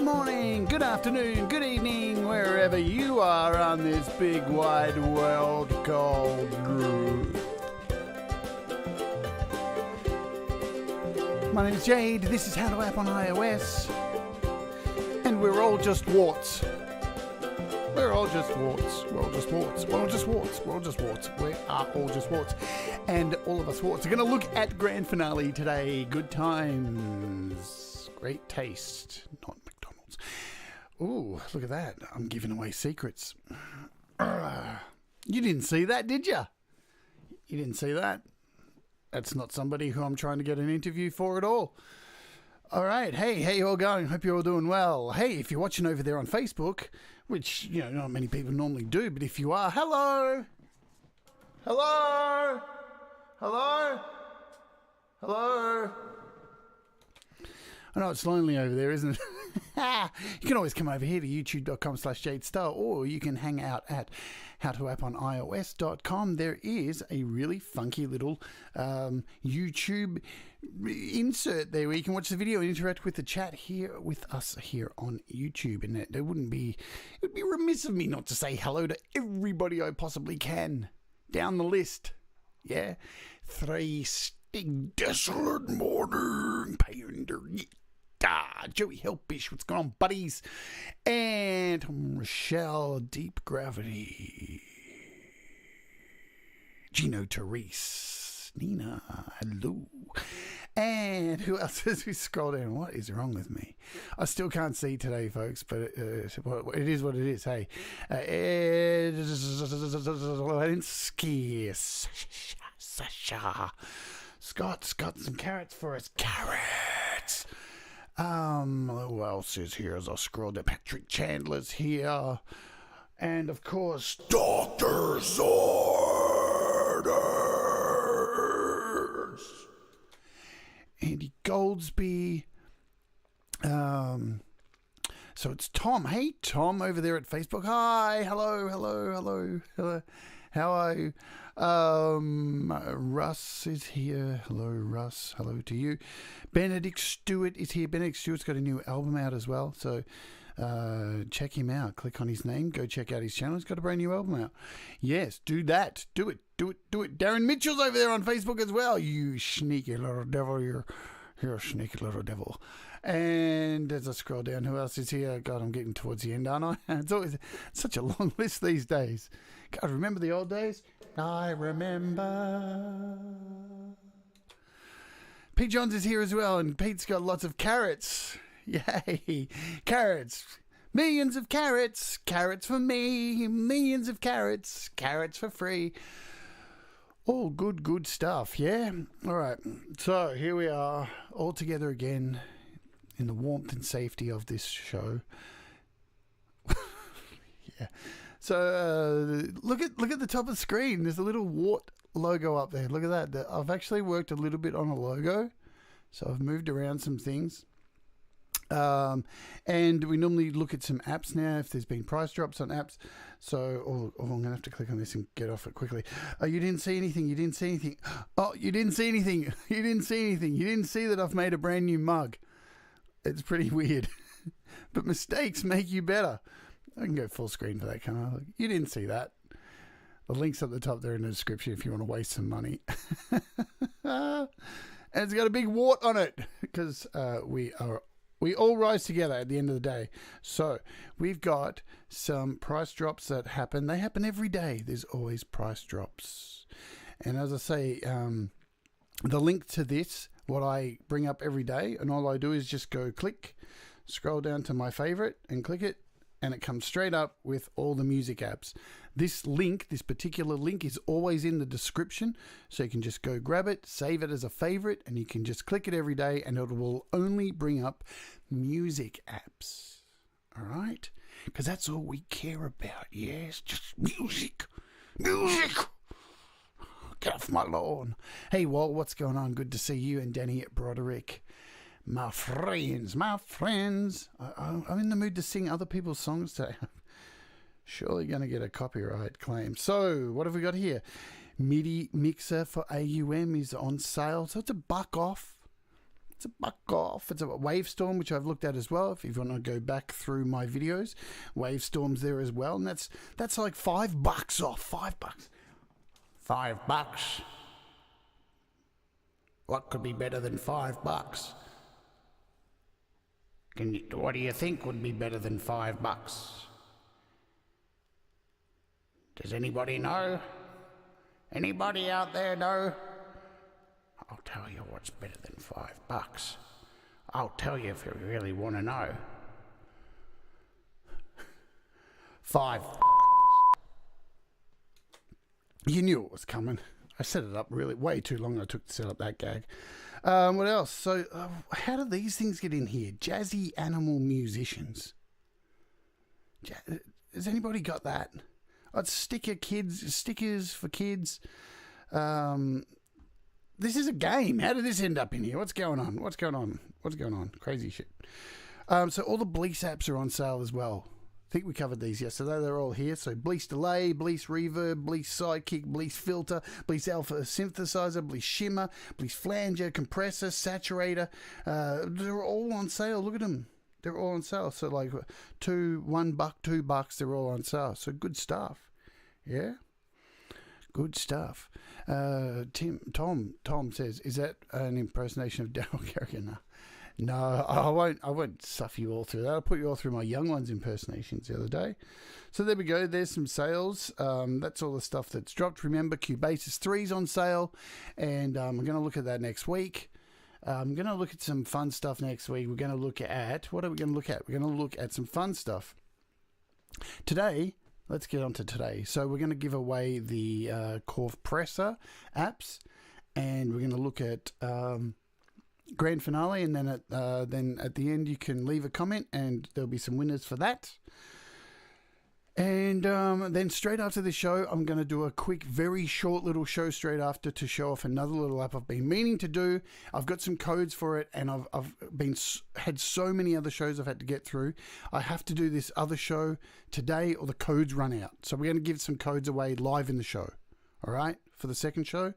morning, good afternoon, good evening, wherever you are on this big wide world called Groove. My name is Jade, this is How to App on iOS, and we're all just warts. We're all just warts. We're all just warts. We're all just warts. We're all just warts. We are all just warts. And all of us warts are going to look at grand finale today. Good times. Great taste. Not McDonald's. Ooh, look at that. I'm giving away secrets. You didn't see that, did you? You didn't see that? That's not somebody who I'm trying to get an interview for at all. All right. Hey, how you all going? Hope you're all doing well. Hey, if you're watching over there on Facebook, which, you know, not many people normally do, but if you are, hello. Hello. Hello. Hello. I know it's lonely over there, isn't it? You can always come over here to youtube.com/JadeStarr, or you can hang out at howtoapponios.com. There is a really funky little YouTube insert there where you can watch the video and interact with the chat here with us here on YouTube. And it would be remiss of me not to say hello to everybody I possibly can down the list. Yeah, 3 stig desolate morning pander. Joey Helpish, what's going on, buddies? And Rochelle, Deep Gravity. Gino Therese. Nina, hello. And who else as we scroll down? What is wrong with me? I still can't see today, folks, but it is what it is. Hey, Sasha. Scott's got some carrots for us. Carrots! Who else is here as I scroll down? Patrick Chandler's here. And, of course, Dr. Sarders. Andy Goldsby. So it's Tom. Hey, Tom, over there at Facebook. Hi. Hello. How are you? Russ is here. Hello, Russ. Hello to you. Benedict Stewart is here. Benedict Stewart's got a new album out as well. So check him out. Click on his name. Go check out his channel. He's got a brand new album out. Yes, do that. Do it. Darren Mitchell's over there on Facebook as well. You sneaky little devil. You're a sneaky little devil. And as I scroll down, who else is here? God, I'm getting towards the end, aren't I? It's always such a long list these days. God, remember the old days? I remember. Pete Johns is here as well, and Pete's got lots of carrots. Yay. Carrots. Millions of carrots. Carrots for me. Millions of carrots. Carrots for free. All good stuff, yeah? All right. So here we are, all together again in the warmth and safety of this show. Yeah. So look at the top of the screen. There's a little wart logo up there. Look at that. I've actually worked a little bit on a logo. So I've moved around some things. And we normally look at some apps now if there's been price drops on apps. So I'm going to have to click on this and get off it quickly. Oh, you didn't see anything. Oh, you didn't see anything. You didn't see anything. You didn't see that I've made a brand new mug. It's pretty weird. But mistakes make you better. I can go full screen for that, can't I? You didn't see that. The link's at the top there in the description if you want to waste some money. And it's got a big wart on it because we all rise together at the end of the day. So we've got some price drops that happen. They happen every day. There's always price drops. And as I say, the link to this, what I bring up every day, and all I do is just go click, scroll down to my favorite and click it, and it comes straight up with all the music apps. This particular link is always in the description, so you can just go grab it, save it as a favorite, and you can just click it every day, and it will only bring up music apps. All right? Because that's all we care about, yes? Just music. Get off my lawn. Hey, Walt, what's going on? Good to see you and Danny at Broderick. My friends. I'm in the mood to sing other people's songs today. Surely going to get a copyright claim. So, what have we got here? MIDI mixer for AUM is on sale. So it's $1 off. It's a buck off. It's a Wavestorm, which I've looked at as well. If you want to go back through my videos, Wavestorm's there as well, and that's like $5 off. $5. $5. What could be better than $5? What do you think would be better than $5? Does anybody know? Anybody out there know? I'll tell you what's better than $5. I'll tell you if you really want to know. 5. You knew it was coming. I set it up really way too long. I took to set up that gag. What else? So, how do these things get in here? Jazzy animal musicians. Has anybody got that? Oh, it's stickers for kids. This is a game. How did this end up in here? What's going on? What's going on? Crazy shit. So all the Bleece apps are on sale as well. I think we covered these yesterday. They're all here. So Bleece Delay, Bleece Reverb, Bleece Sidekick, Bleece Filter, Bleece Alpha Synthesizer, Bleece Shimmer, Bleece Flanger, Compressor, Saturator. They're all on sale. Look at them. They're all on sale. So like $1, $2, they're all on sale. So good stuff. Yeah? Good stuff. Tom says, is that an impersonation of Daryl Carrigan? No, I won't stuff you all through that. I'll put you all through my young ones impersonations the other day. So there we go. There's some sales. That's all the stuff that's dropped. Remember, Cubasis 3's on sale, and I'm going to look at that next week. I'm going to look at some fun stuff next week. We're going to look at, what are we going to look at? We're going to look at some fun stuff. Today, let's get on to today. So we're going to give away the Compressor apps, and we're going to look at grand finale, and then at the end you can leave a comment, and there'll be some winners for that. And then straight after the show, I'm going to do a quick, very short little show straight after to show off another little app I've been meaning to do. I've got some codes for it, and I've had so many other shows I've had to get through. I have to do this other show today, or the codes run out. So we're going to give some codes away live in the show. All right, for the second show.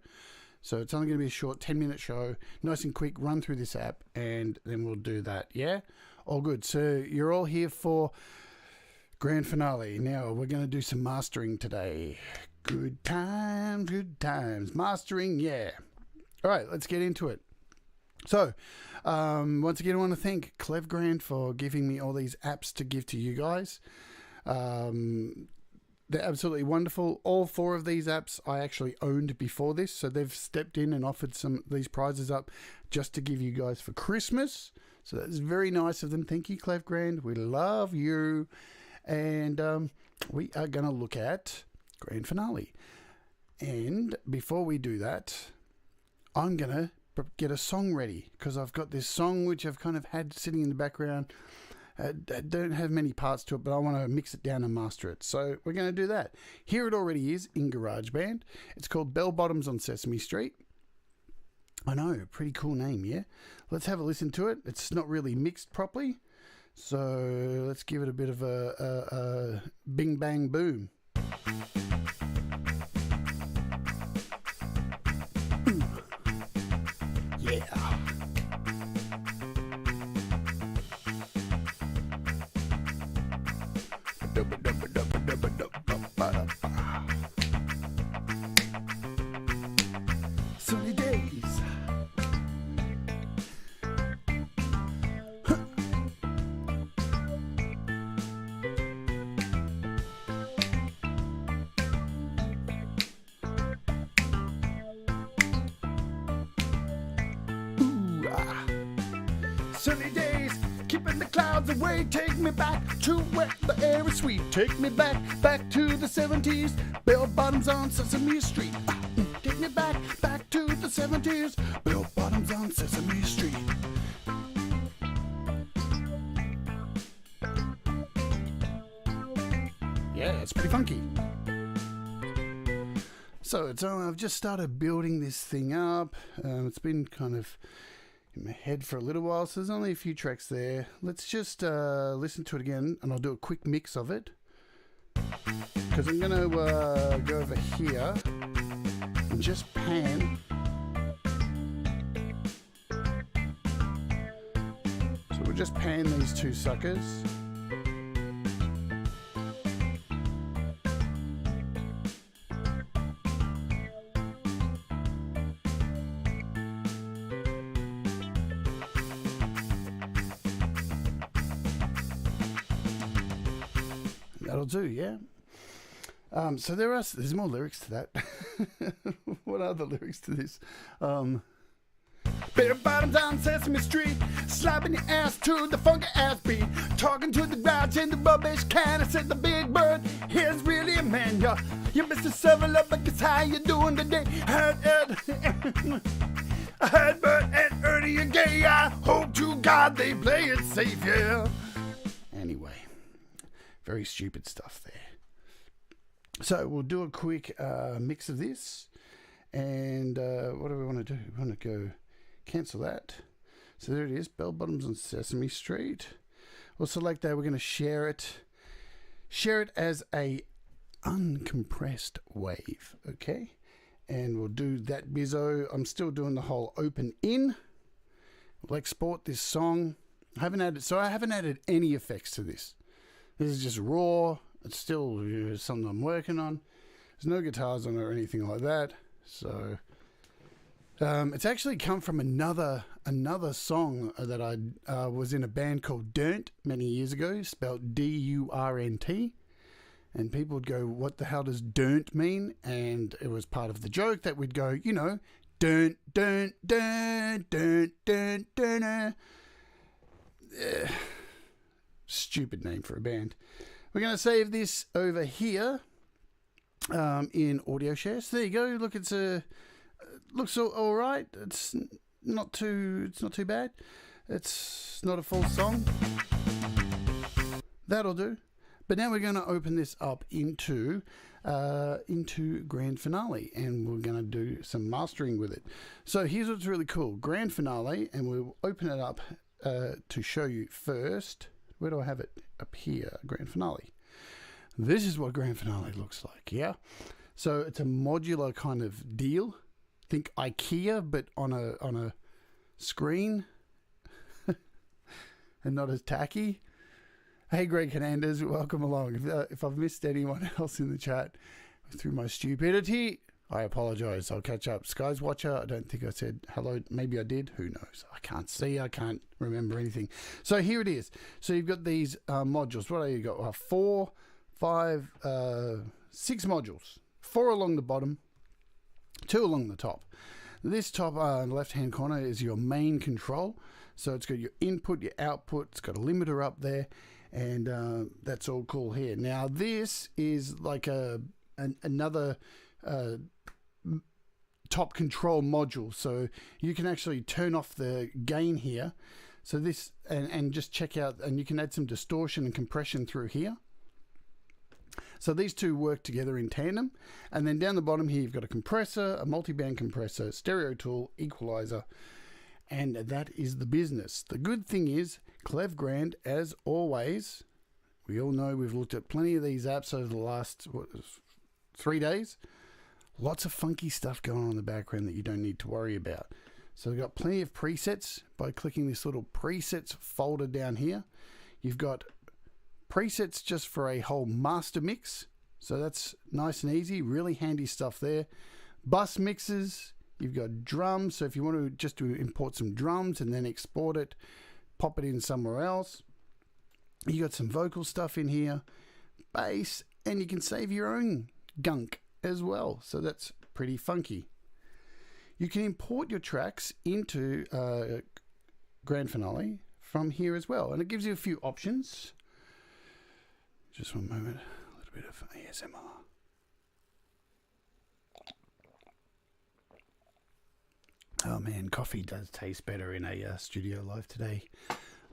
So it's only going to be a short 10-minute show, nice and quick, run through this app, and then we'll do that. Yeah, all good. So you're all here for grand finale. Now we're going to do some mastering today. Good times. Mastering, yeah. All right, let's get into it. So, once again, I want to thank Klevgrand for giving me all these apps to give to you guys. They're absolutely wonderful. All 4 of these apps I actually owned before this, so they've stepped in and offered some of these prizes up just to give you guys for Christmas. So that's very nice of them. Thank you, Klevgrand. We love you. And we are going to look at grand finale. And before we do that, I'm going to get a song ready, because I've got this song which I've kind of had sitting in the background. I don't have many parts to it, but I want to mix it down and master it. So we're going to do that. Here it already is in GarageBand. It's called Bell Bottoms on Sesame Street. I know, pretty cool name, yeah? Let's have a listen to it. It's not really mixed properly. So let's give it a bit of a bing bang boom. Yeah. Sunny days. Sunny days, keeping the clouds away. Take me back to where the air is sweet. Take me back to the 70s. Bell bottoms on Sesame Street. Take me back to the 70s. Bell bottoms on Sesame Street. Yeah, it's pretty funky. So I've just started building this thing up. It's been kind of in my head for a little while, so there's only a few tracks there. Let's just listen to it again, and I'll do a quick mix of it, because I'm going to go over here and just pan just pan these two suckers. That'll do, yeah. So there's more lyrics to that. What are the lyrics to this? Better bottoms on Sesame Street, slapping your ass to the funky ass beat, talking to the grouch in the rubbish can. I said the big bird, here's really a man. You're Mr. Seven Up, because how you doing today? I heard Bert and Ernie are gay. I hope to God they play it safe, yeah. Anyway, very stupid stuff there. So we'll do a quick mix of this, and what do we want to do? We want to go cancel that. So there it is, bell bottoms on Sesame Street. We'll select that. We're going to share it as a uncompressed wave, okay? And we'll do that bizzo. I'm still doing the whole open in. We'll export this song. I haven't added any effects to this. This is just raw. It's still something I'm working on. There's no guitars on it or anything like that. So it's actually come from another song that I was in a band called Durnt many years ago, spelled D-U-R-N-T. And people would go, what the hell does Durnt mean? And it was part of the joke that we'd go, you know, Durnt, Durnt, Durnt, Durnt, Durnt, Durnt. Stupid name for a band. We're going to save this over here in audio share. So there you go. Look, looks all right. It's not too bad. It's not a full song. That'll do. But now we're going to open this up into Grand Finale, and we're going to do some mastering with it. So here's what's really cool. Grand Finale, and we'll open it up to show you first. Where do I have it? Up here, Grand Finale. This is what Grand Finale looks like, yeah? So it's a modular kind of deal. Think IKEA, but on a screen. And not as tacky. Hey, Greg Hernandez, welcome along. If I've missed anyone else in the chat through my stupidity, I apologize. I'll catch up. Skies Watcher, I don't think I said hello. Maybe I did. Who knows? I can't see. I can't remember anything. So here it is. So you've got these modules. What are you got? 4, 5, 6 modules. 4 along the bottom, 2 along the top. This top left-hand corner is your main control. So it's got your input, your output. It's got a limiter up there. And that's all cool here. Now this is like another top control module, so you can actually turn off the gain here. So this and just check out, and you can add some distortion and compression through here. So these two work together in tandem. And then down the bottom here, you've got a compressor, a multi-band compressor, stereo tool, equalizer, and that is the business. The good thing is, Klevgrand, as always, we all know we've looked at plenty of these apps over the last 3 days. Lots of funky stuff going on in the background that you don't need to worry about. So we've got plenty of presets by clicking this little presets folder down here. You've got presets just for a whole master mix. So that's nice and easy, really handy stuff there. Bus mixes, you've got drums. So if you want to just to import some drums and then export it, pop it in somewhere else. You got some vocal stuff in here, bass, and you can save your own gunk as well. So that's pretty funky. You can import your tracks into Grand Finale from here as well. And it gives you a few options. Just one moment. A little bit of ASMR. Oh man, coffee does taste better in a studio live today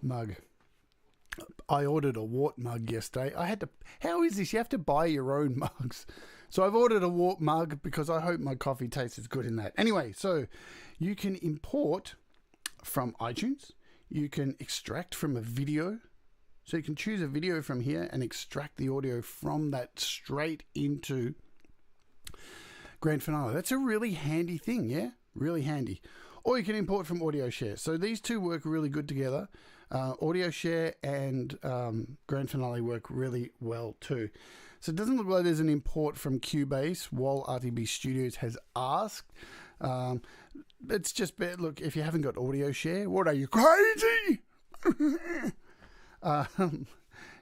mug. I ordered a wart mug yesterday. How is this? You have to buy your own mugs. So I've ordered a wart mug because I hope my coffee tastes as good in that. Anyway, so you can import from iTunes. You can extract from a video. So you can choose a video from here and extract the audio from that straight into Grand Finale. That's a really handy thing, yeah? Really handy. Or you can import from audio share. So these two work really good together. Audio share and Grand Finale work really well too. So it doesn't look like there's an import from Cubase while RTB Studios has asked. It's just, look, if you haven't got audio share, what are you, crazy?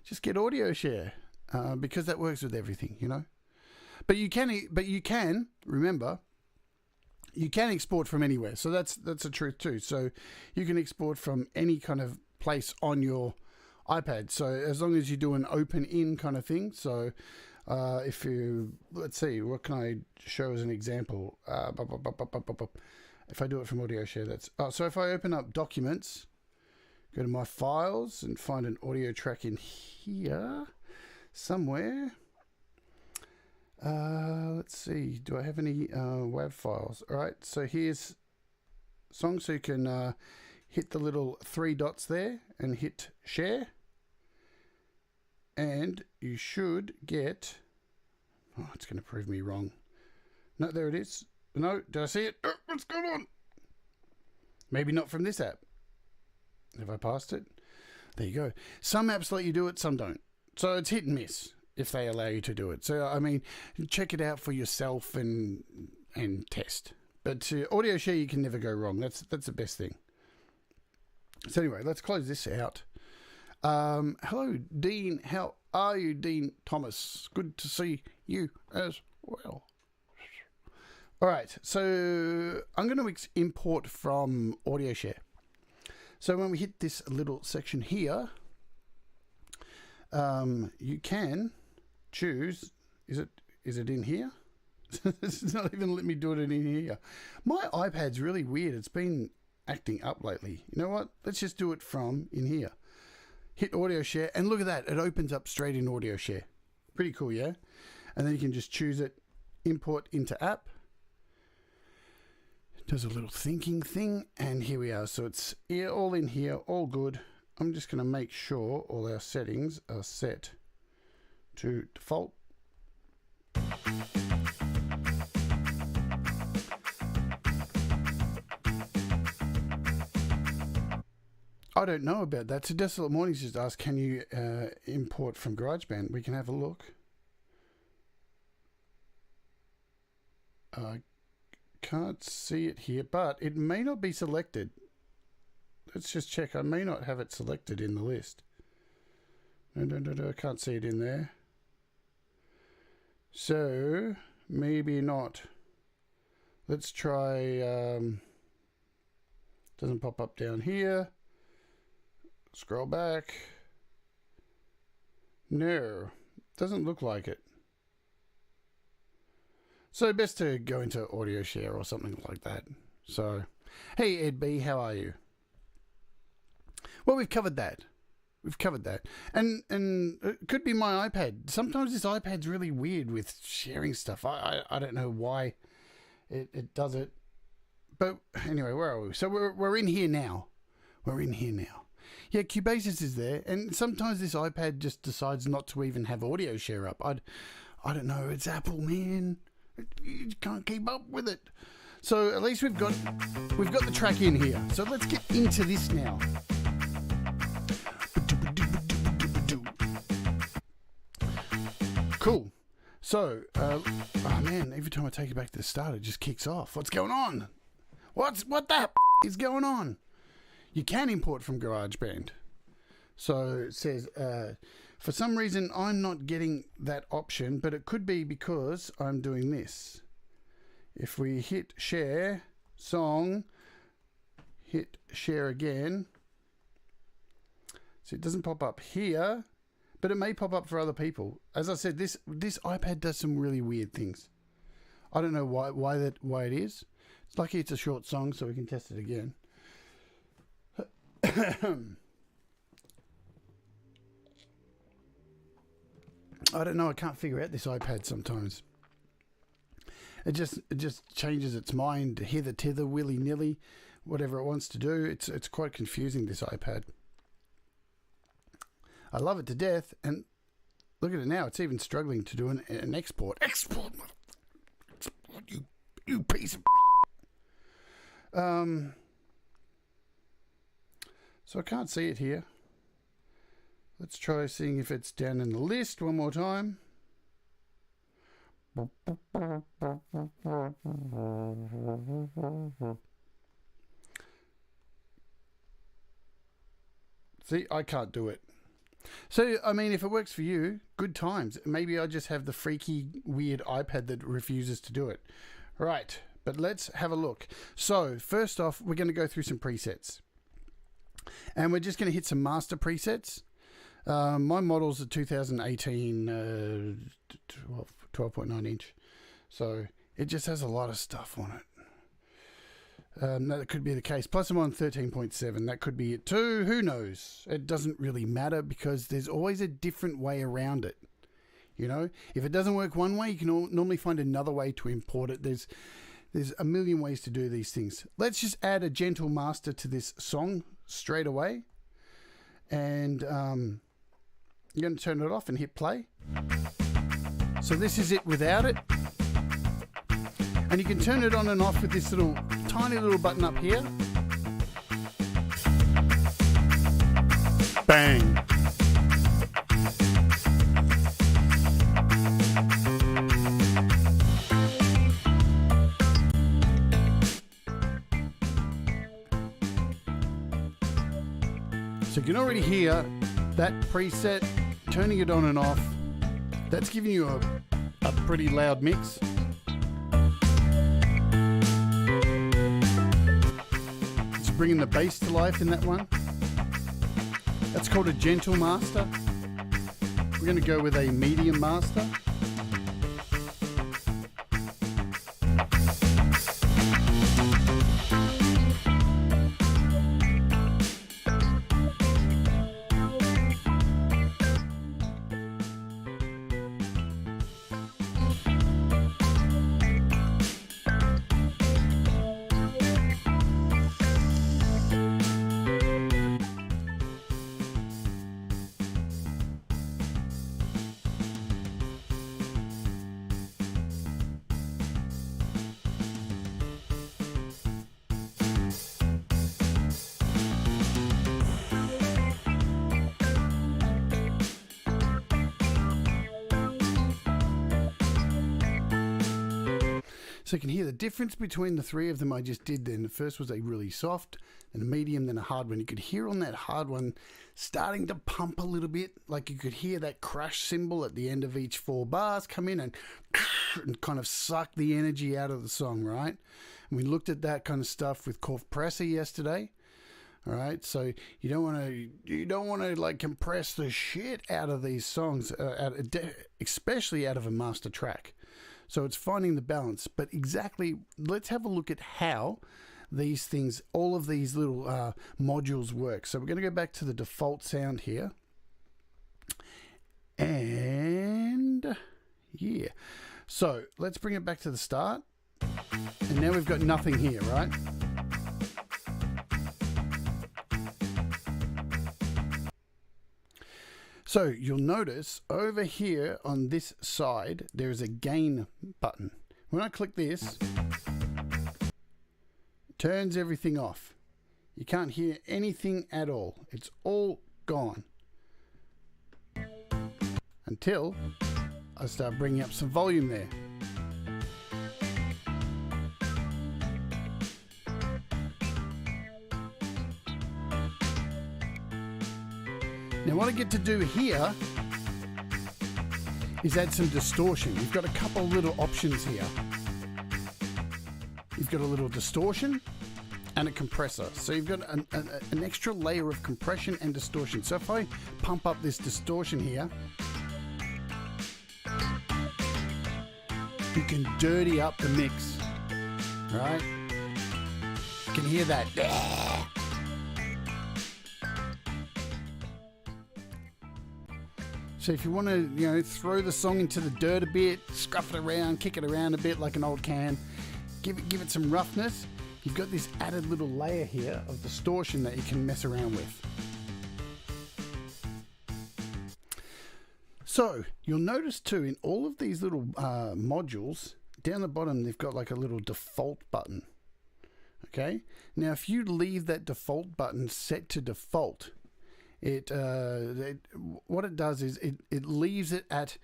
Just get audio share because that works with everything, you know. But you can remember, you can export from anywhere. So that's the truth too. So you can export from any kind of place on your iPad. So as long as you do an open in kind of thing. So if you, let's see, what can I show as an example? If I do it from audio share, so if I open up documents, go to my files and find an audio track in here somewhere. Let's see, do I have any WAV files? All right, so here's songs. So you can hit the little 3 dots there and hit share. And you should get, oh, it's going to prove me wrong. No, there it is. No, did I see it? Oh, what's going on? Maybe not from this app. Have I passed it? There you go. Some apps let you do it, some don't. So it's hit and miss if they allow you to do it. So, I mean, check it out for yourself and test. But audio share, you can never go wrong. That's the best thing. So anyway, let's close this out. Hello, Dean. How are you, Dean Thomas? Good to see you as well. All right, so I'm going to import from audio share. So when we hit this little section here, you can choose, is it in here? It's not even letting me do it in here. My iPad's really weird. It's been acting up lately. You know what? Let's just do it from in here. Hit audio share, and look at that. It opens up straight in audio share. Pretty cool, yeah? And then you can just choose it, import into app. It does a little thinking thing, and here we are. So it's all in here, all good. I'm just going to make sure all our settings are set to default. I don't know about that. So Desolate Mornings just asked, can you import from GarageBand? We can have a look. Can't see it here, but it may not be selected. Let's just check. I may not have it selected in the list. No, I can't see it in there. So, maybe not. Let's try, doesn't pop up down here. Scroll back. No, doesn't look like it. So best to go into audio share or something like that. So, hey Ed B, how are you? Well, we've covered that. And it could be my iPad. Sometimes this iPad's really weird with sharing stuff. I don't know why it does it. But anyway, where are we? So we're in here now. Yeah, Cubasis is there, and sometimes this iPad just decides not to even have audio share up. I don't know. It's Apple, man. You can't keep up with it. So at least we've got the track in here. So let's get into this now. Cool. So, oh man, every time I take it back to the start, it just kicks off. What's going on? What the is going on? You can import from GarageBand. So it says, for some reason, I'm not getting that option, but it could be because I'm doing this. If we hit share, song, hit share again. So it doesn't pop up here, but it may pop up for other people. As I said, this iPad does some really weird things. I don't know why it is. It's lucky it's a short song, so we can test it again. I don't know. I can't figure out this iPad sometimes. It just changes its mind, hither tither, willy nilly, whatever it wants to do. It's quite confusing, this iPad. I love it to death, and look at it now. It's even struggling to do an export. Export, you piece of. So I can't see it here. Let's try seeing if it's down in the list one more time. See, I can't do it. So, I mean, if it works for you, good times. Maybe I just have the freaky, weird iPad that refuses to do it. Right, but let's have a look. So, first off, we're going to go through some presets. And we're just going to hit some master presets. My model's a 2018 12.9 inch. So, it just has a lot of stuff on it. That could be the case. Plus I'm on 13.7. That could be it too. Who knows? It doesn't really matter because there's always a different way around it. You know, if it doesn't work one way, you can normally find another way to import it. There's a million ways to do these things. Let's just add a gentle master to this song straight away. And you're going to turn it off and hit play. So this is it without it. And you can turn it on and off with this little tiny little button up here. Bang. So you can already hear that preset, turning it on and off. That's giving you a pretty loud mix. Bringing the bass to life in that one. That's called a gentle master. We're going to go with a medium master. So you can hear the difference between the three of them I just did then. The first was a really soft, then a medium, then a hard one. You could hear on that hard one starting to pump a little bit. Like you could hear that crash cymbal at the end of each 4 bars come in and kind of suck the energy out of the song, right? And we looked at that kind of stuff with compressor yesterday. All right, so you don't want to like compress the shit out of these songs, especially out of a master track. So it's finding the balance. But exactly, let's have a look at how these things, all of these little modules work. So we're going to go back to the default sound here. And yeah. So let's bring it back to the start. And now we've got nothing here, right? So you'll notice over here on this side, there is a gain button. When I click this, it turns everything off. You can't hear anything at all. It's all gone. Until I start bringing up some volume there. Now what I get to do here is add some distortion. You've got a couple little options here. You've got a little distortion and a compressor. So you've got an extra layer of compression and distortion. So if I pump up this distortion here, you can dirty up the mix, right? You can hear that. So if you want to, throw the song into the dirt a bit, scruff it around, kick it around a bit like an old can, give it some roughness, you've got this added little layer here of distortion that you can mess around with. So you'll notice too, in all of these little modules, down the bottom they've got like a little default button. Okay, now if you leave that default button set to default, what it does is it leaves it at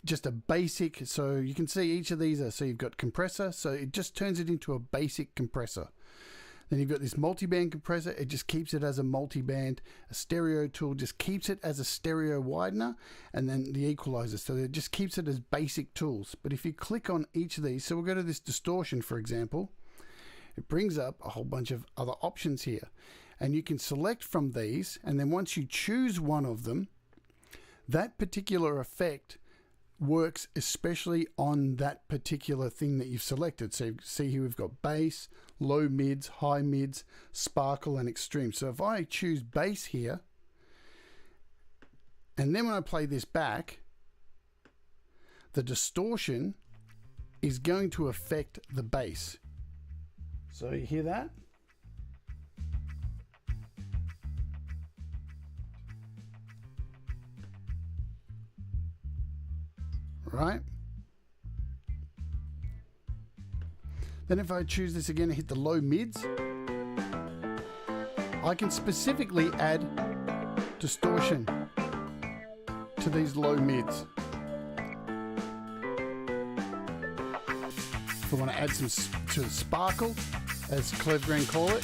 just a basic. So you can see each of these are, so you've got compressor, so it just turns it into a basic compressor. Then you've got this multi-band compressor, it just keeps it as a multi-band. A stereo tool just keeps it as a stereo widener, and then the equalizer, so it just keeps it as basic tools. But if you click on each of these, so we'll go to this distortion for example, it brings up a whole bunch of other options here. And you can select from these, and then once you choose one of them, that particular effect works especially on that particular thing that you've selected. So you see here we've got bass, low mids, high mids, sparkle, and extreme. So if I choose bass here, and then when I play this back, the distortion is going to affect the bass. So you hear that? Right? Then if I choose this again and hit the low mids, I can specifically add distortion to these low mids. If I want to add some to sparkle, as Klevgrand call it.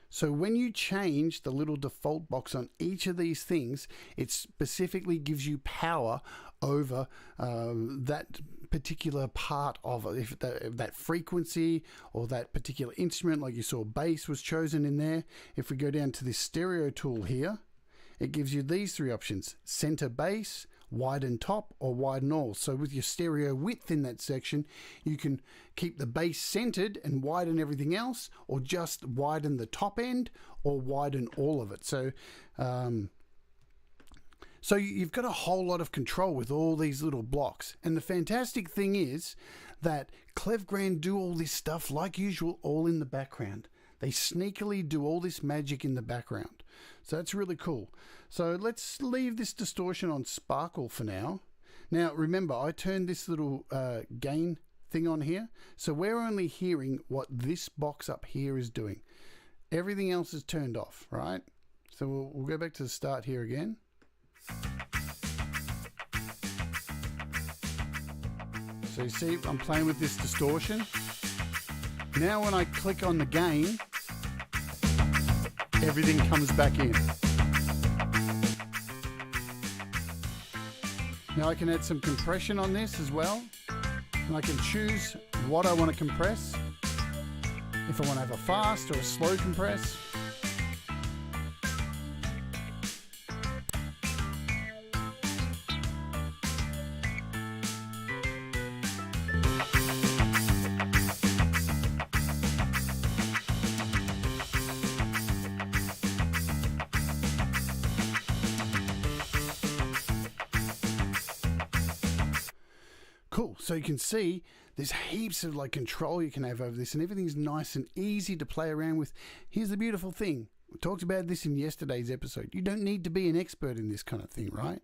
So when you change the little default box on each of these things, it specifically gives you power over that particular part of it. If that frequency or that particular instrument, like you saw bass was chosen in there. If we go down to this stereo tool here, it gives you these three options: center bass, widen top, or widen all. So with your stereo width in that section, you can keep the bass centered and widen everything else, or just widen the top end, or widen all of it. So so you've got a whole lot of control with all these little blocks. And the fantastic thing is that Klevgrand do all this stuff like usual, all in the background. They sneakily do all this magic in the background. So that's really cool. So let's leave this distortion on sparkle for now. Now remember, I turned this little gain thing on here, so we're only hearing what this box up here is doing. Everything else is turned off, right? So we'll go back to the start here again. So you see I'm playing with this distortion. Now when I click on the gain, everything comes back in. Now I can add some compression on this as well, and I can choose what I want to compress. If I want to have a fast or a slow compress. Cool, so you can see there's heaps of like control you can have over this, and everything's nice and easy to play around with. Here's the beautiful thing. We talked about this in yesterday's episode. You don't need to be an expert in this kind of thing, right?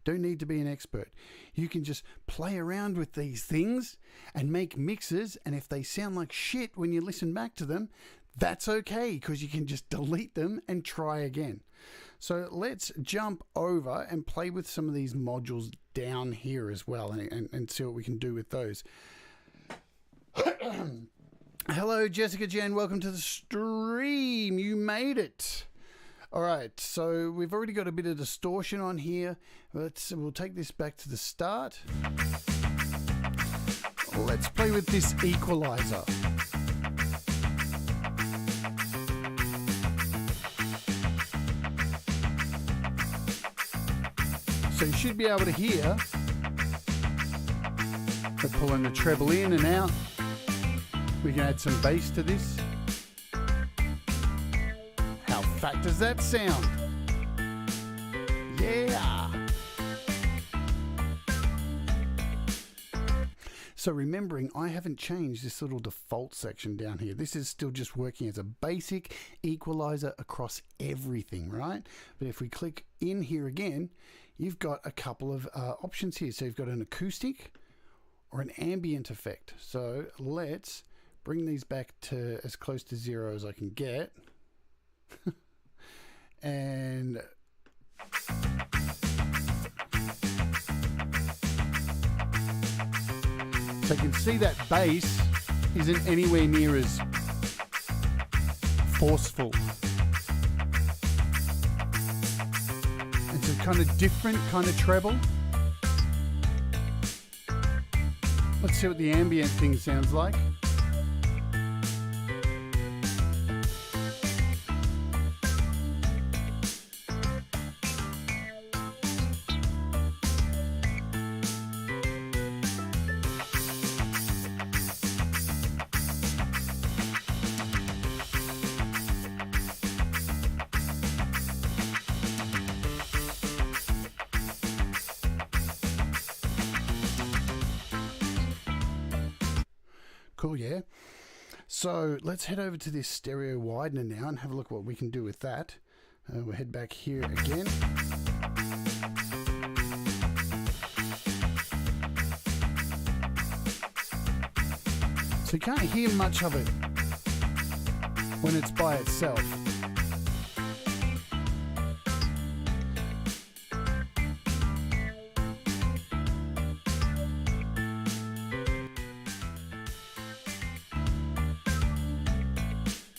Don't need to be an expert. You can just play around with these things and make mixes, and if they sound like shit when you listen back to them, that's okay, because you can just delete them and try again. So let's jump over and play with some of these modules down here as well, and see what we can do with those. Hello, Jessica Jan. Welcome to the stream. You made it. All right, so we've already got a bit of distortion on here. We'll take this back to the start. Let's play with this equalizer. So you should be able to hear. We're pulling the treble in and out. We can add some bass to this. How fat does that sound? Yeah! So remembering, I haven't changed this little default section down here. This is still just working as a basic equalizer across everything, right? But if we click in here again, you've got a couple of options here. So you've got an acoustic or an ambient effect. So let's bring these back to as close to 0 as I can get. And so you can see that bass isn't anywhere near as forceful. It's a kind of different kind of treble. Let's see what the ambient thing sounds like. Cool, yeah? So let's head over to this stereo widener now and have a look what we can do with that. We'll head back here again. So you can't hear much of it when it's by itself.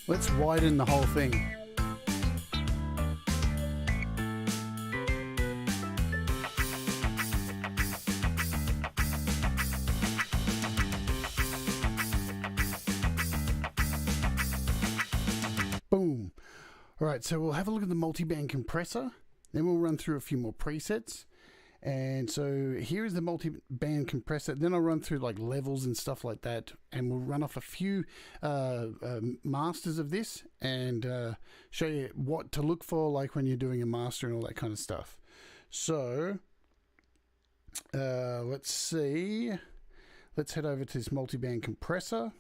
Let's widen the whole thing. Boom. All right, so we'll have a look at the multi-band compressor. Then we'll run through a few more presets. And so here is the multi-band compressor. Then I'll run through like levels and stuff like that, and we'll run off a few masters of this and show you what to look for, like when you're doing a master and all that kind of stuff. So let's see. Let's head over to this multi-band compressor.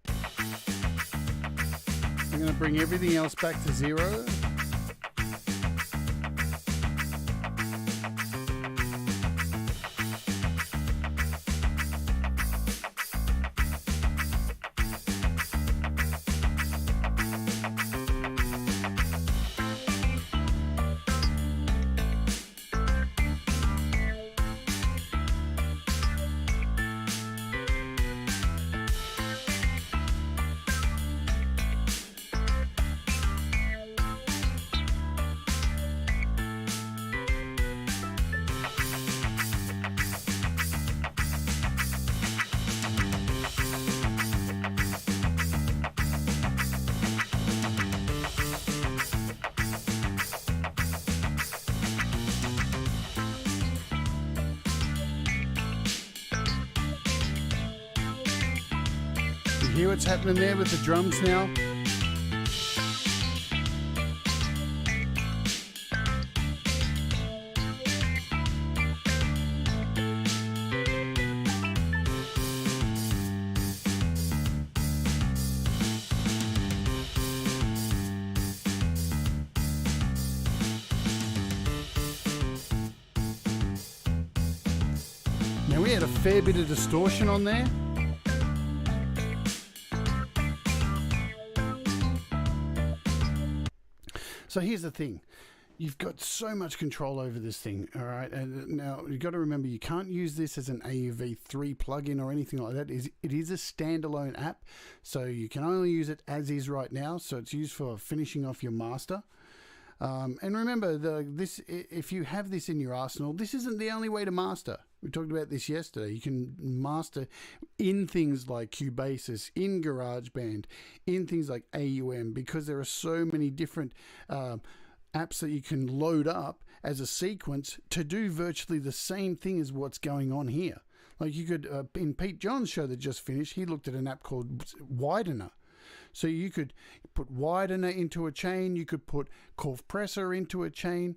I'm going to bring everything else back to 0. Hear what's happening there with the drums now? Now we had a fair bit of distortion on there. So here's the thing. You've got so much control over this thing, all right? And now you've got to remember, you can't use this as an AUV3 plugin or anything like that. It is a standalone app, so you can only use it as is right now. So it's used for finishing off your master. And remember, if you have this in your arsenal, this isn't the only way to master. We talked about this yesterday. You can master in things like Cubasis, in GarageBand, in things like AUM, because there are so many different apps that you can load up as a sequence to do virtually the same thing as what's going on here. Like you could, in Pete John's show that just finished, he looked at an app called Widener. So you could put Widener into a chain, you could put Compressor into a chain,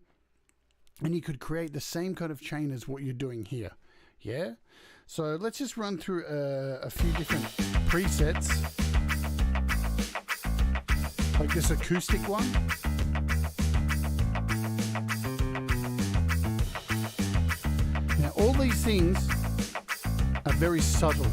and you could create the same kind of chain as what you're doing here. Yeah? So let's just run through a few different presets. Like this acoustic one. Now all these things are very subtle.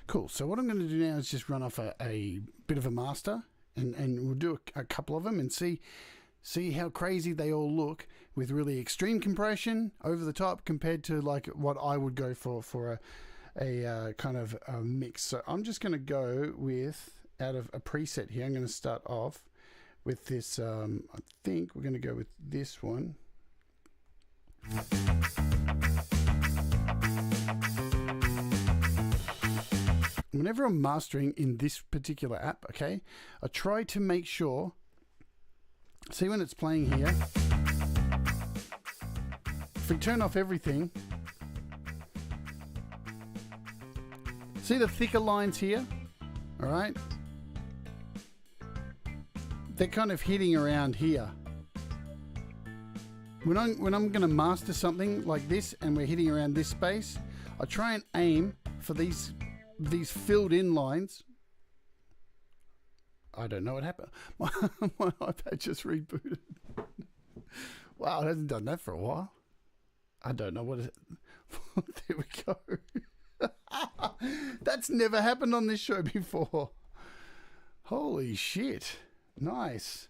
Cool. So what I'm going to do now is just run off a bit of a master, and we'll do a couple of them and see how crazy they all look with really extreme compression over the top compared to like what I would go for a kind of a mix. So I'm just going to go with, out of a preset here, I'm going to start off with this. I think we're going to go with this one. Whenever I'm mastering in this particular app, okay, I try to make sure, see when it's playing here, if we turn off everything, see the thicker lines here, all right? They're kind of hitting around here. When I'm going to master something like this and we're hitting around this space, I try and aim for these filled in lines. I don't know what happened. My iPad just rebooted. Wow, it hasn't done that for a while. I don't know what it is. There we go. That's never happened on this show before. Holy shit. Nice.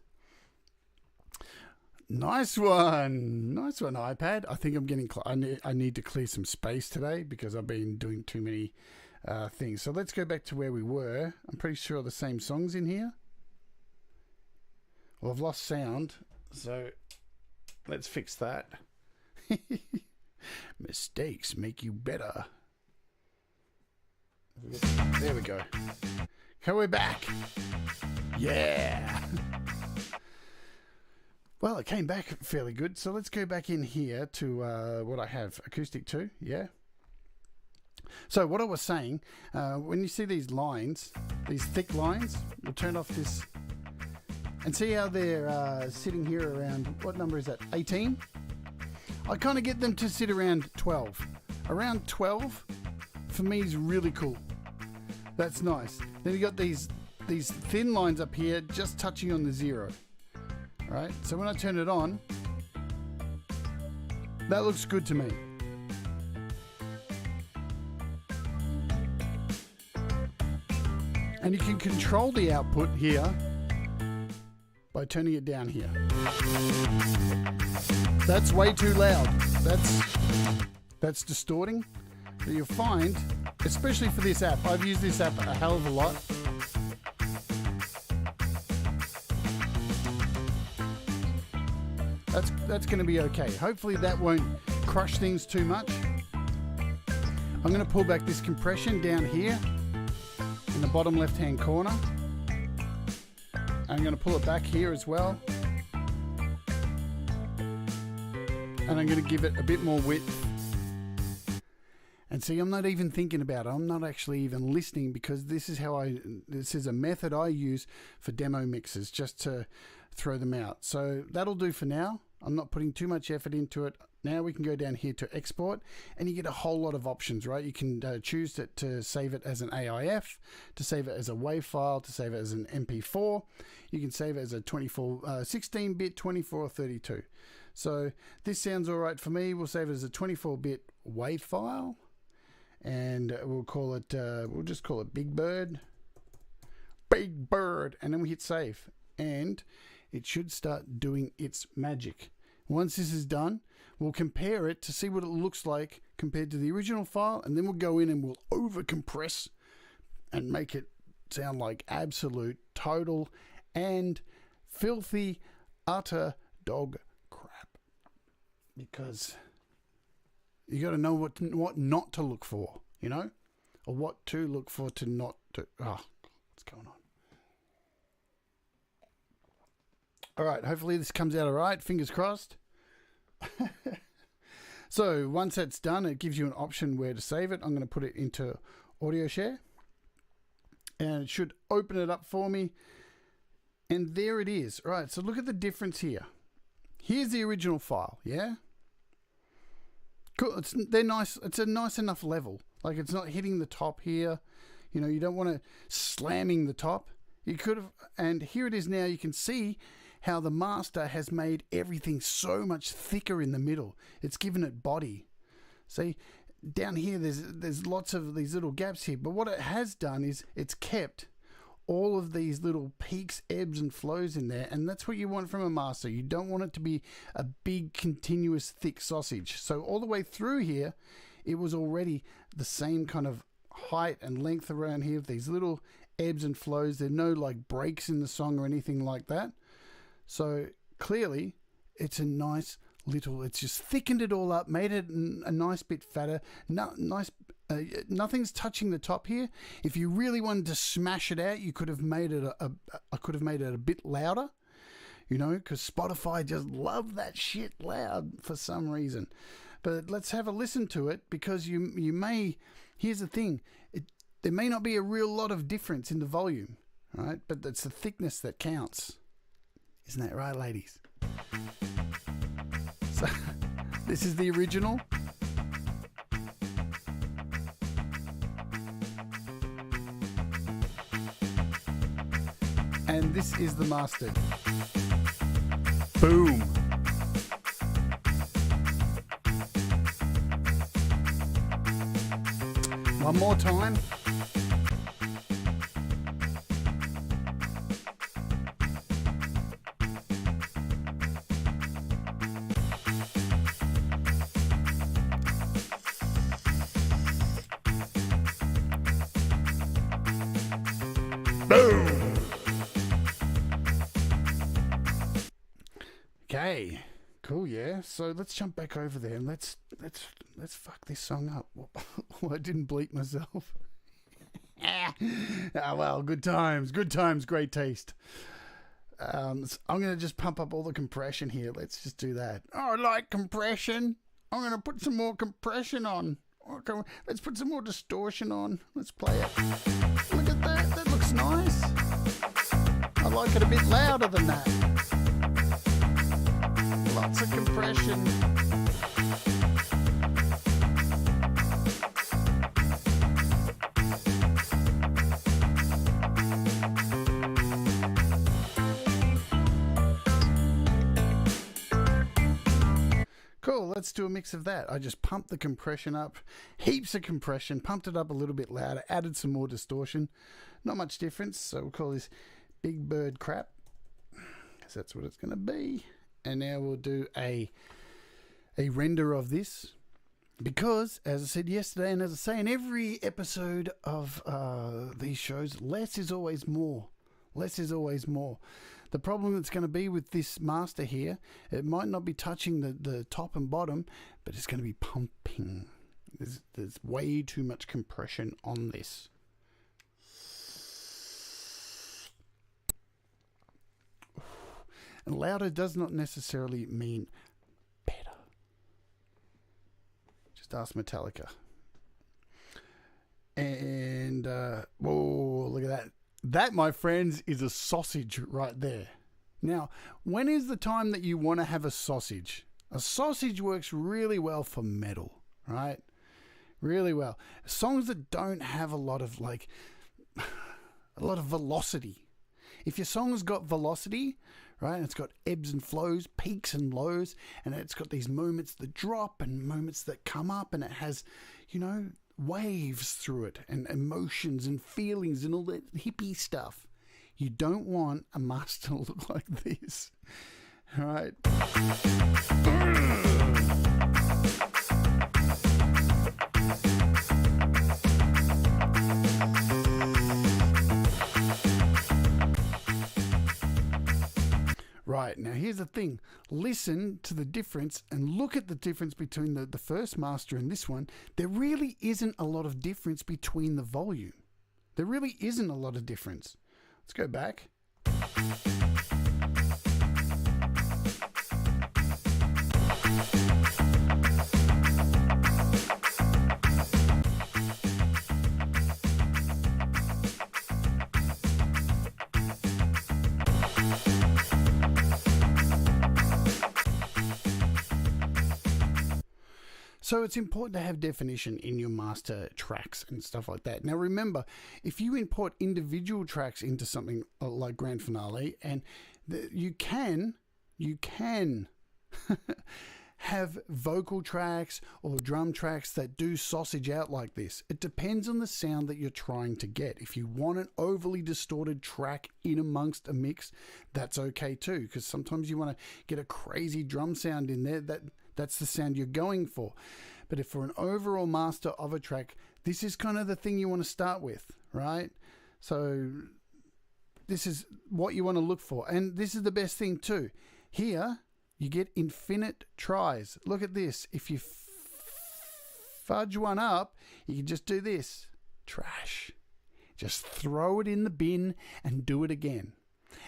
Nice one. Nice one, iPad. I think I'm getting I need to clear some space today because I've been doing too many things. So let's go back to where we were. I'm pretty sure the same song's in here. Well, I've lost sound, so let's fix that. Mistakes make you better. There we go. Okay, we're back. Yeah. Well, it came back fairly good. So let's go back in here to what I have. Acoustic 2, yeah. So what I was saying, when you see these lines, these thick lines, we'll turn off this and see how they're sitting here around, what number is that, 18? I kind of get them to sit around 12. Around 12 for me is really cool. That's nice. Then you got these thin lines up here just touching on the 0. Right? So when I turn it on, that looks good to me. And you can control the output here by turning it down here. That's way too loud. That's distorting. So you'll find, especially for this app, I've used this app a hell of a lot. That's going to be okay. Hopefully that won't crush things too much. I'm going to pull back this compression down here in the bottom left hand corner. I'm going to pull it back here as well. And I'm going to give it a bit more width. And see, I'm not even thinking about it. I'm not actually even listening because this is a method I use for demo mixes just to throw them out. So that'll do for now. I'm not putting too much effort into it. Now we can go down here to export and you get a whole lot of options, right? You can choose to save it as an AIF, to save it as a WAV file, to save it as an MP4. You can save it as a 16-bit, 24, or 32. So this sounds all right for me. We'll save it as a 24-bit WAV file. and we'll call it, we'll just call it Big Bird. Big Bird. And then we hit save. And it should start doing its magic. Once this is done, we'll compare it to see what it looks like compared to the original file, and then we'll go in and we'll over compress and make it sound like absolute, total, and filthy, utter dog crap. Because you got to know what not to look for, you know, or what to look for to not to. Oh, what's going on? All right, hopefully this comes out all right. Fingers crossed. So once that's done, it gives you an option where to save it. I'm going to put it into audio share, and it should open it up for me. And there it is. All right, so look at the difference here. Here's the original file, yeah? Cool. They're nice. It's a nice enough level. Like, it's not hitting the top here. You know, you don't want to slamming the top. You could have, and here it is now. You can see how the master has made everything so much thicker in the middle. It's given it body. See, down here there's lots of these little gaps here, but what it has done is it's kept all of these little peaks, ebbs and flows in there, and that's what you want from a master. You don't want it to be a big continuous thick sausage. So all the way through here it was already the same kind of height and length around here with these little ebbs and flows. There are no like breaks in the song or anything like that. So clearly it's a nice little, it's just thickened it all up, made it a nice bit fatter. Nothing's touching the top here. If you really wanted to smash it out, you could have made it I could have made it a bit louder, you know, because Spotify just love that shit loud for some reason. But let's have a listen to it, because you may, here's the thing, there may not be a real lot of difference in the volume, right? But it's the thickness that counts. Isn't that right, ladies? So, this is the original. And this is the mastered. Boom. One more time. Boom. Okay, cool. Yeah. So let's jump back over there and let's fuck this song up. Well, I didn't bleep myself. Ah, well, good times, great taste. I'm gonna just pump up all the compression here. Let's just do that. Oh, I like compression. I'm gonna put some more compression on. Okay, let's put some more distortion on. Let's play it. Look at that. That looks nice. I like it a bit louder than that. Lots of compression. Cool, let's do a mix of that. I just pumped the compression up, heaps of compression, pumped it up a little bit louder, added some more distortion. Not much difference, so we'll call this Big Bird crap, because that's what it's going to be. And now we'll do a render of this, because, as I said yesterday, and as I say in every episode of these shows, less is always more. Less is always more. The problem that's going to be with this master here, it might not be touching the top and bottom, but it's going to be pumping. There's way too much compression on this. And louder does not necessarily mean better. Just ask Metallica. And, whoa, look at that. That, my friends, is a sausage right there. Now, when is the time that you want to have a sausage? A sausage works really well for metal, right? Really well. Songs that don't have a lot of velocity. If your song's got velocity, right, it's got ebbs and flows, peaks and lows, and it's got these moments that drop and moments that come up, and it has, you know, waves through it and emotions and feelings and all that hippie stuff. You don't want a master to look like this. All right. Right, now here's the thing. Listen to the difference and look at the difference between the first master and this one. There really isn't a lot of difference between the volume. There really isn't a lot of difference. Let's go back. So it's important to have definition in your master tracks and stuff like that. Now remember, if you import individual tracks into something like Grand Finale, and you can have vocal tracks or drum tracks that do sausage out like this. It depends on the sound that you're trying to get. If you want an overly distorted track in amongst a mix, that's okay too, because sometimes you want to get a crazy drum sound in there that's the sound you're going for. But if for an overall master of a track, this is kind of the thing you want to start with, right? So this is what you want to look for. And this is the best thing too. Here, you get infinite tries. Look at this. If you fudge one up, you can just do this. Trash. Just throw it in the bin and do it again.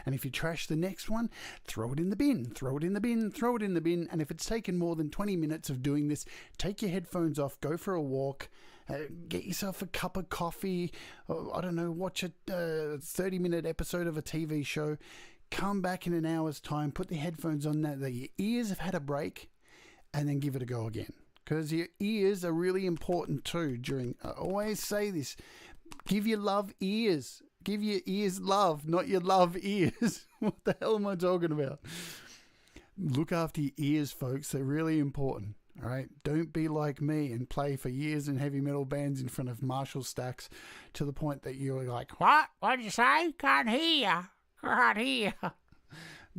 And if you trash the next one, throw it in the bin, throw it in the bin, throw it in the bin. And if it's taken more than 20 minutes of doing this, take your headphones off, go for a walk, get yourself a cup of coffee, or, I don't know, watch a 30-minute episode of a TV show, come back in an hour's time, put the headphones on that your ears have had a break, and then give it a go again. Because your ears are really important too during, I always say this, give your love ears. Give your ears love, not your love ears. What the hell am I talking about? Look after your ears, folks. They're really important. All right. Don't be like me and play for years in heavy metal bands in front of Marshall stacks to the point that you're like, what? What'd you say? Can't hear. Can't hear.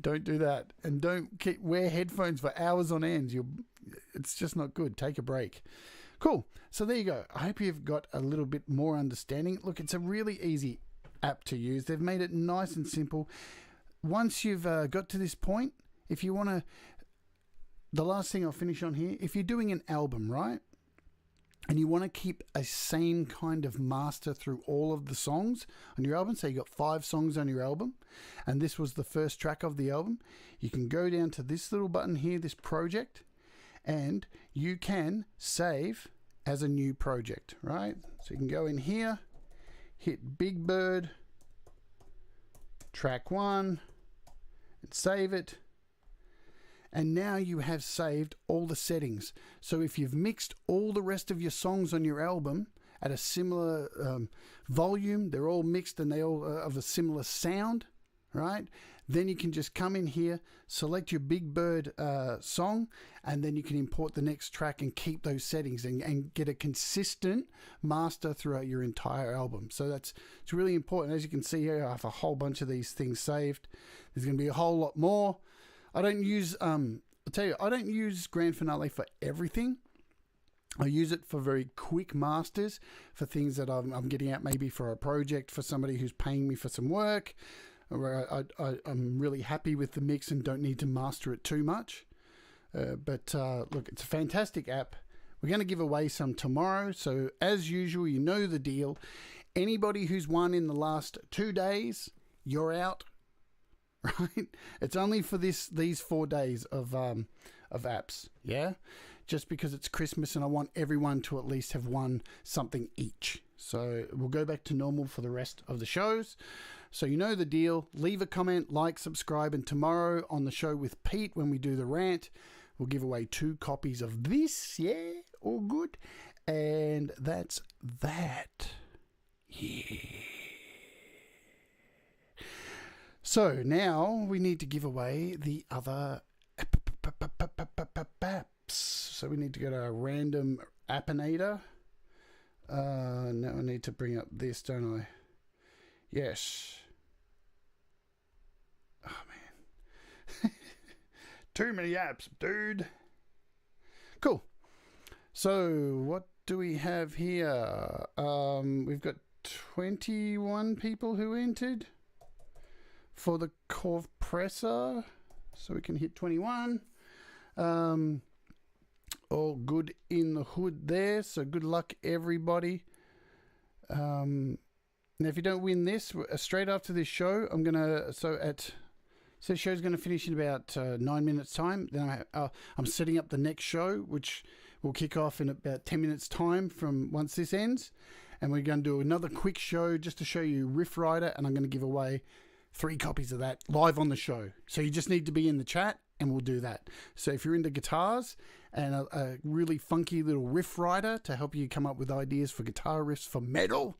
Don't do that. And don't wear headphones for hours on end. It's just not good. Take a break. Cool. So there you go. I hope you've got a little bit more understanding. Look, it's a really easy app to use. They've made it nice and simple. Once you've got to this point, if you want to, the last thing I'll finish on here, if you're doing an album, right, and you want to keep a same kind of master through all of the songs on your album, so you got 5 songs on your album, and this was the first track of the album, you can go down to this little button here, this project, and you can save as a new project, right? So you can go in here, hit Big Bird, track 1, and save it. And now you have saved all the settings. So if you've mixed all the rest of your songs on your album at a similar volume, they're all mixed and they all of a similar sound, right? Then you can just come in here, select your Big Bird song, and then you can import the next track and keep those settings and get a consistent master throughout your entire album. So it's really important. As you can see here, I have a whole bunch of these things saved. There's going to be a whole lot more. I don't use, I'll tell you, I don't use Grand Finale for everything. I use it for very quick masters, for things that I'm getting out, maybe for a project, for somebody who's paying me for some work, where I'm really happy with the mix and don't need to master it too much. But look, it's a fantastic app. We're going to give away some tomorrow. So as usual, you know the deal. Anybody who's won in the last 2 days, you're out. Right? It's only for these 4 days of apps. Yeah. Just because it's Christmas and I want everyone to at least have won something each. So we'll go back to normal for the rest of the shows. So you know the deal. Leave a comment, like, subscribe, and tomorrow on the show with Pete, when we do the rant, we'll give away 2 copies of this. Yeah, all good. And that's that. Yeah. So now we need to give away the other apps. So we need to go to a random appinator. need to bring up this, don't I? Yes. Oh, man. Too many apps, dude. Cool. So, what do we have here? We've got 21 people who entered for the compressor. So, we can hit 21. All good in the hood there. So, good luck, everybody. Now, if you don't win this, straight after this show, I'm going to... So, the show's going to finish in about 9 minutes' time. Then I'm setting up the next show, which will kick off in about 10 minutes' time from once this ends. And we're going to do another quick show just to show you Riff Rider, and I'm going to give away 3 copies of that live on the show. So you just need to be in the chat, and we'll do that. So if you're into guitars and a really funky little Riff Rider to help you come up with ideas for guitar riffs for metal,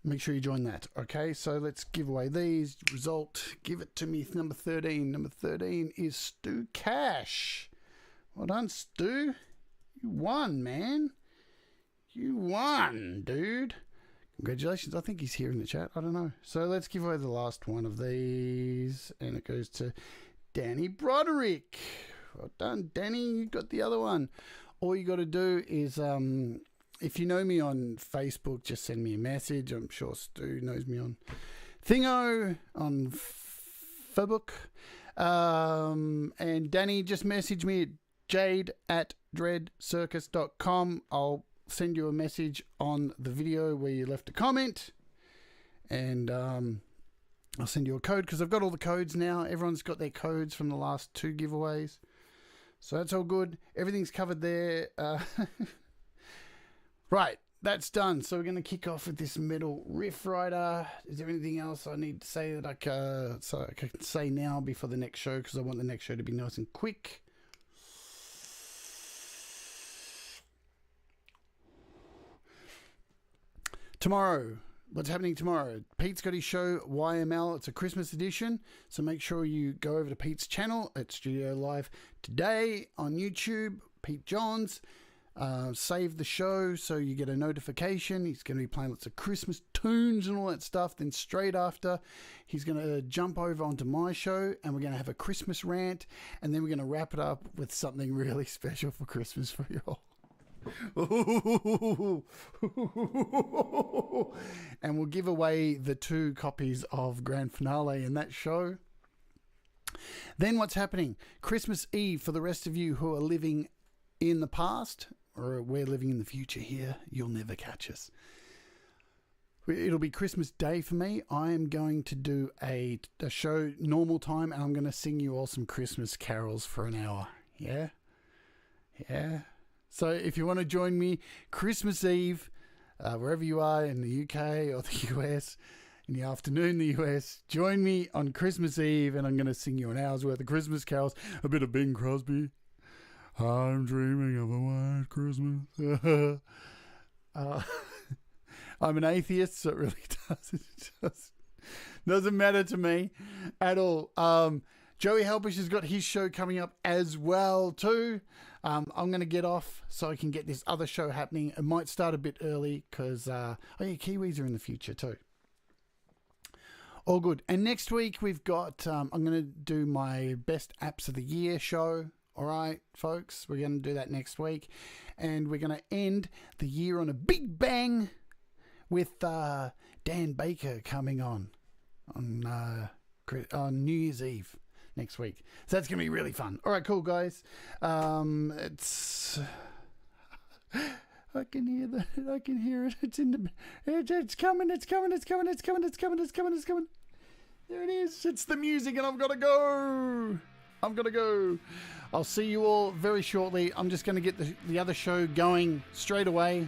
make sure you join that. Okay, so let's give away these. Result, give it to me. Number 13. Number 13 is Stu Cash. Well done, Stu. You won, man. You won, dude. Congratulations. I think he's here in the chat. I don't know. So let's give away the last one of these. And it goes to Danny Broderick. Well done, Danny. You got the other one. All you got to do is... if you know me on Facebook, just send me a message. I'm sure Stu knows me on Thingo, on Facebook. And Danny, just message me at jade@dreadcircus.com. I'll send you a message on the video where you left a comment. And I'll send you a code because I've got all the codes now. Everyone's got their codes from the last 2 giveaways. So that's all good. Everything's covered there. Right, that's done. So we're going to kick off with this metal Riff Rider. Is there anything else I need to say that I can say now before the next show? Because I want the next show to be nice and quick. Tomorrow. What's happening tomorrow? Pete's got his show, YML. It's a Christmas edition. So make sure you go over to Pete's channel at Studio Live today on YouTube, Pete Johns. Save the show so you get a notification. He's going to be playing lots of Christmas tunes and all that stuff. Then straight after, he's going to jump over onto my show and we're going to have a Christmas rant. And then we're going to wrap it up with something really special for Christmas for you all. And we'll give away the 2 copies of Grand Finale in that show. Then what's happening? Christmas Eve for the rest of you who are living in the past, or we're living in the future here, you'll never catch us. It'll be Christmas Day for me. I am going to do a show normal time, and I'm going to sing you all some Christmas carols for an hour. Yeah? Yeah? So if you want to join me Christmas Eve, wherever you are in the UK or the US, in the afternoon in the US, join me on Christmas Eve, and I'm going to sing you an hour's worth of Christmas carols, a bit of Bing Crosby. I'm dreaming of a white Christmas. I'm an atheist, so it really doesn't matter to me at all. Joey Helpish has got his show coming up as well too. I'm going to get off so I can get this other show happening. It might start a bit early because Kiwis are in the future too. All good. And next week we've got, I'm going to do my best apps of the year show. All right, folks, we're going to do that next week. And we're going to end the year on a big bang with Dan Baker coming on New Year's Eve next week. So that's going to be really fun. All right, cool, guys. It's... I can hear that. I can hear it. It's in the... It's coming. It's coming. It's coming. It's coming. It's coming. It's coming. It's coming. There it is. It's the music and I've got to go. I'm going to go. I'll see you all very shortly. I'm just going to get the other show going straight away.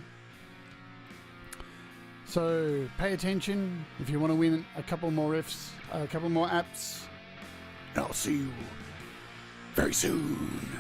So pay attention if you want to win a couple more riffs, a couple more apps. And I'll see you very soon.